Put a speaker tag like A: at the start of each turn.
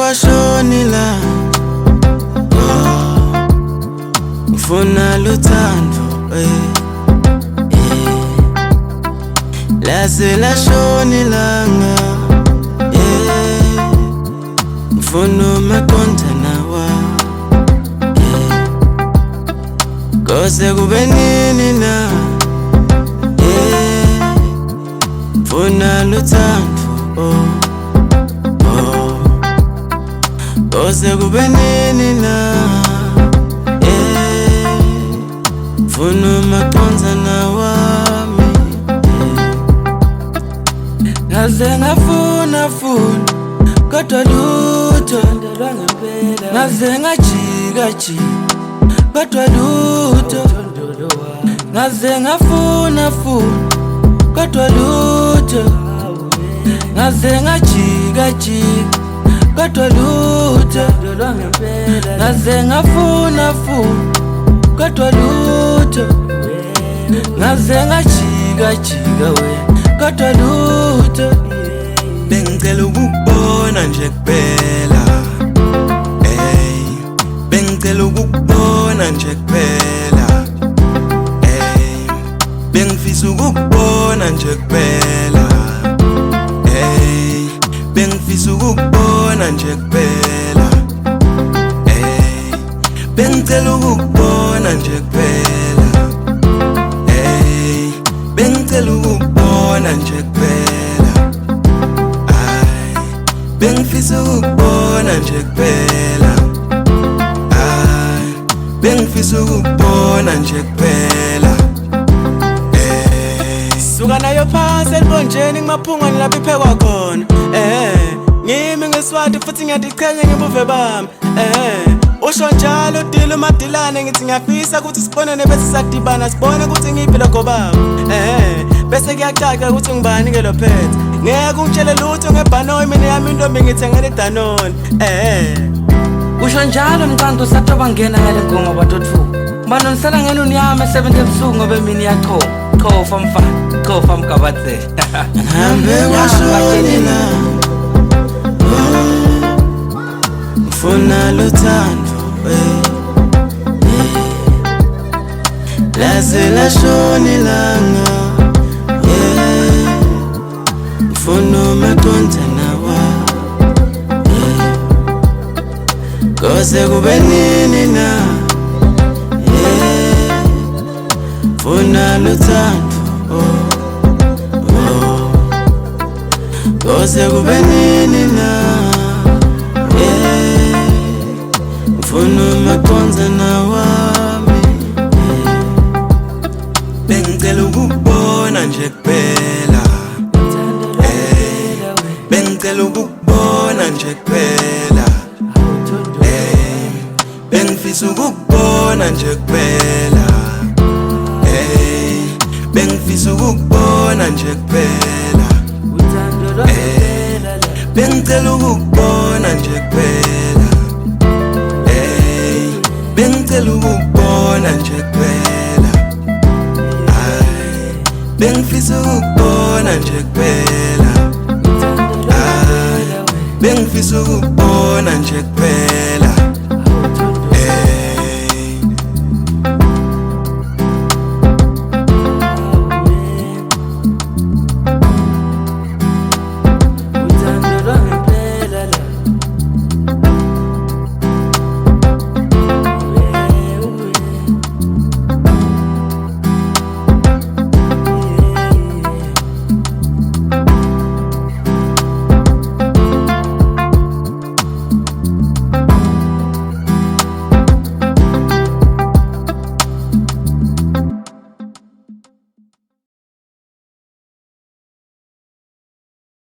A: washonila ngifuna luthando laze lashonilanga ngifuna makontana wa kose kube nini na ngifuna luthando kose kube nini na ngifuna makontana wami ngaze ngafuna kodwa lutho ngaze ngajika kodwa lutho ngaze ngafuna kodwa lutho ngaze ngajika kodwa lutho ngaze ngafuna kodwa lutho ngaze ngajika we kodwa lutho bengicela ukubona nje kuphela bengicela ukubona nje kuphela bengifisa ukubona nje kuphela bengifisa ukubona nje kuphela bengicela ukubona nje kuphela bengicela ukubona nje kuphela bengifisa ukubona nje kuphela bengifisa ukubona nje kuphela suka nayo phansi elibonjeni ngimaphungwane lapho iphekwa khona ngimi ngeswati futhi ngiyadiqhenya ngebuve bami usho njalo udile umadilane ngithi ngiyafisa ukuthi sibonane bese sadibana sibone ukuthi ngiphi lokho baba bese kuyacaca ukuthi ngibani ke lo phethe ngeke ungitshele lutho ngebhanoyi mina yami intombi ngithengele Danone
B: usho njalo mcando sathi bangena ngale ngoma batothu bano nisala ngene unyama 7 ebusuku ngoba mina iyachofa mfana chofa mgabathe
A: ngihambe kwashonila ngifuna luthando laze lashonilanga ngifuna makontana wa kose kube nini na ngifuna luthando kose kube nini na ngifuna makontana wami bengicela ukubona nje kuphela bengicela ukubona nje kuphela bengifisa ukubona nje kuphela bengifisa ukubona nje kuphela bengicela ukubona nje kuphela bengicela ukubona nje kuphela bengifisa ukubona nje kuphela bengifisa ukubona nje